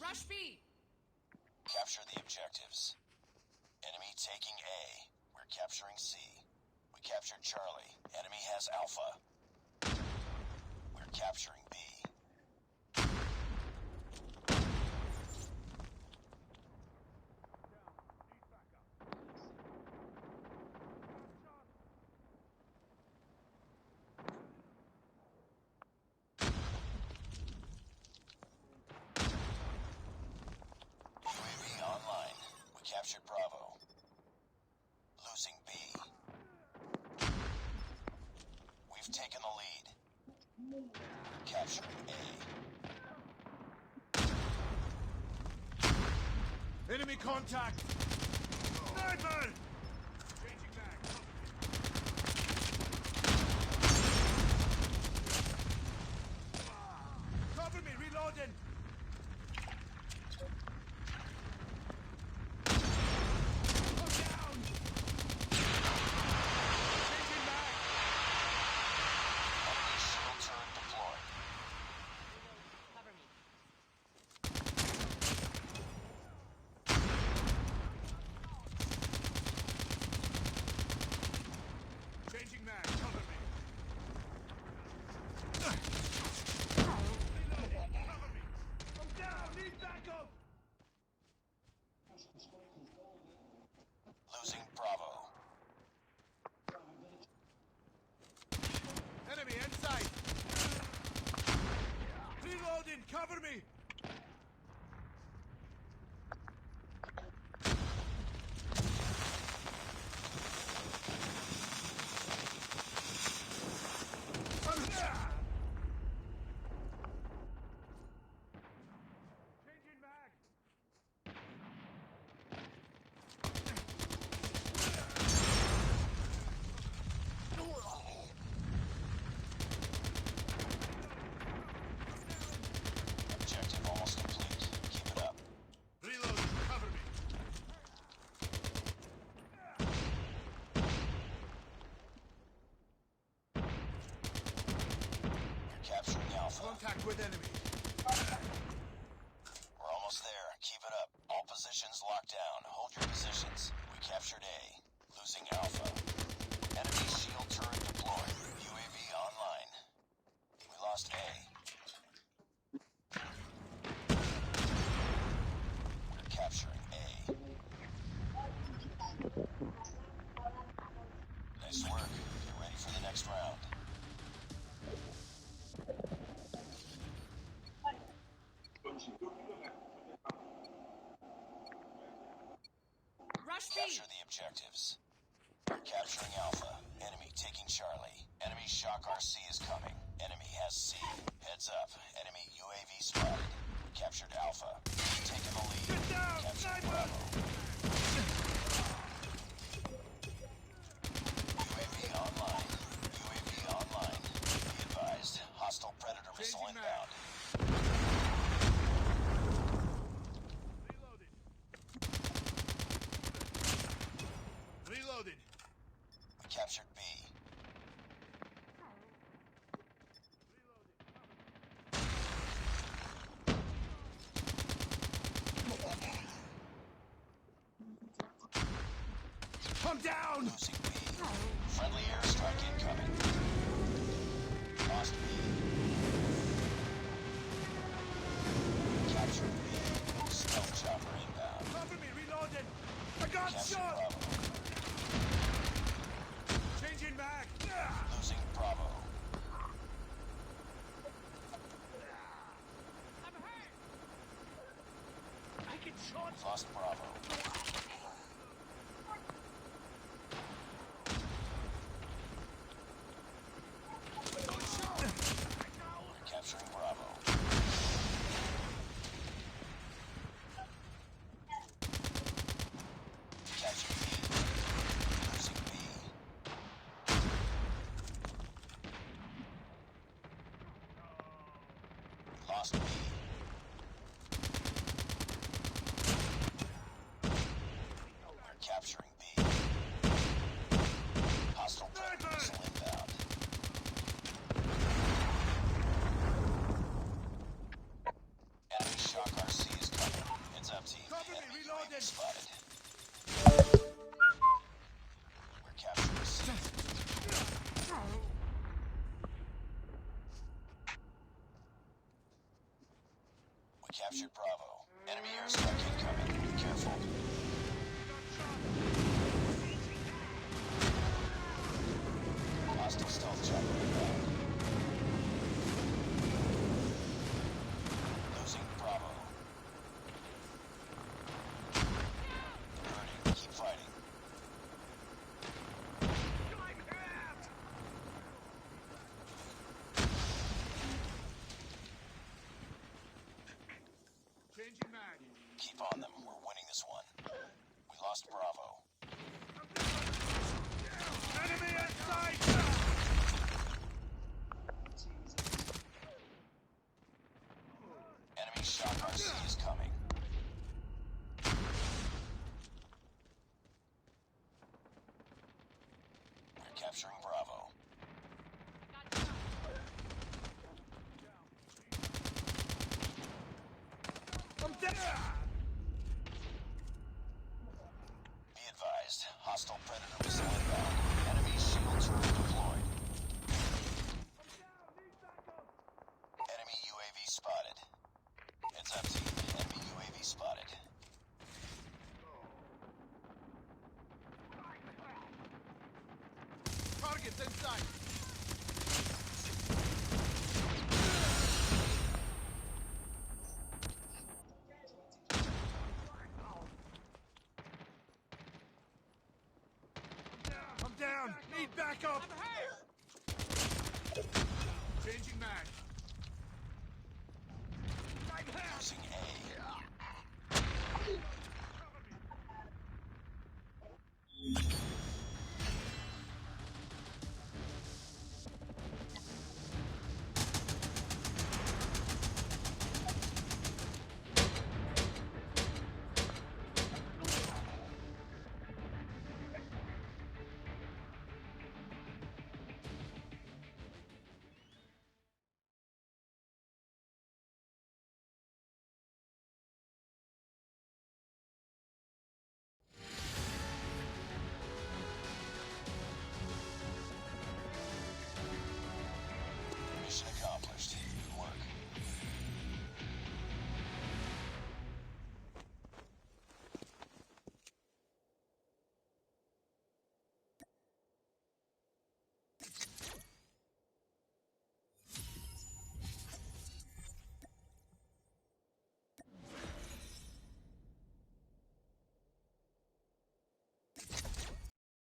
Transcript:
Rush B! Capture the objectives. Enemy taking A. We're capturing C. We captured Charlie. Enemy has Alpha. We're capturing B. UAV online. We captured Bravo. Losing B. We've taken the lead. Capturing A. Enemy contact! Sniper! Changing back. Cover me, reloading! Go down! Changing back! Enemy shield turret deployed. Cover me. Changing mag, cover me! Cover me! I'm down! Need backup! Losing Bravo. Enemy inside! Reloading! Cover me! Changing mag! Objective almost complete. Keep it up. Reloading! Cover me! We're capturing Alpha. Contact with enemy! We're almost there. Keep it up. All positions locked down. Hold your positions. We captured A. Losing Alpha. Enemy shield turret deployed. UAV online. We lost A. We're capturing A. Nice work. Get ready for the next round. Rush B! Capture the objectives. We're capturing Alpha. Enemy taking Charlie. Enemy Shock RC is coming. Enemy has C. Heads up. Enemy UAV spotted. Captured Alpha. Taking the lead. Get down, Captured sniper! Bravo. UAV online. UAV online. Be advised. Hostile Predator missile Changing mag. inbound. Reloading! Reloading! We captured B. I'm down! Losing B. Friendly airstrike incoming. Lost B. Captured B. Stealth chopper inbound. Cover me, reloading! I got Captured shot! Bravo. Changing mag! Losing Bravo. I'm hurt! I get shot! Lost Bravo. We're capturing Bravo. Captured B. Losing B. Lost B. We're capturing B. Hostile Predator missile inbound. Enemy Shock RC is coming. Reloading. spotted. We're capturing C. We captured Bravo. Enemy airstrike incoming. Be careful. Hostile stealth chopper inbound. Losing Bravo. They're hurting. Keep fighting. Changing mag. Keep on them. We're winning this one. We lost Bravo. Enemy in sight! Enemy shock RC is coming. We're capturing Bravo. I'm dead! Be advised, hostile Predator missile inbound. Enemy shields are deployed. Enemy UAV spotted. Heads up, team. Enemy UAV spotted. Target's in sight! I'm down! Need backup! I'm hurt. Changing mag.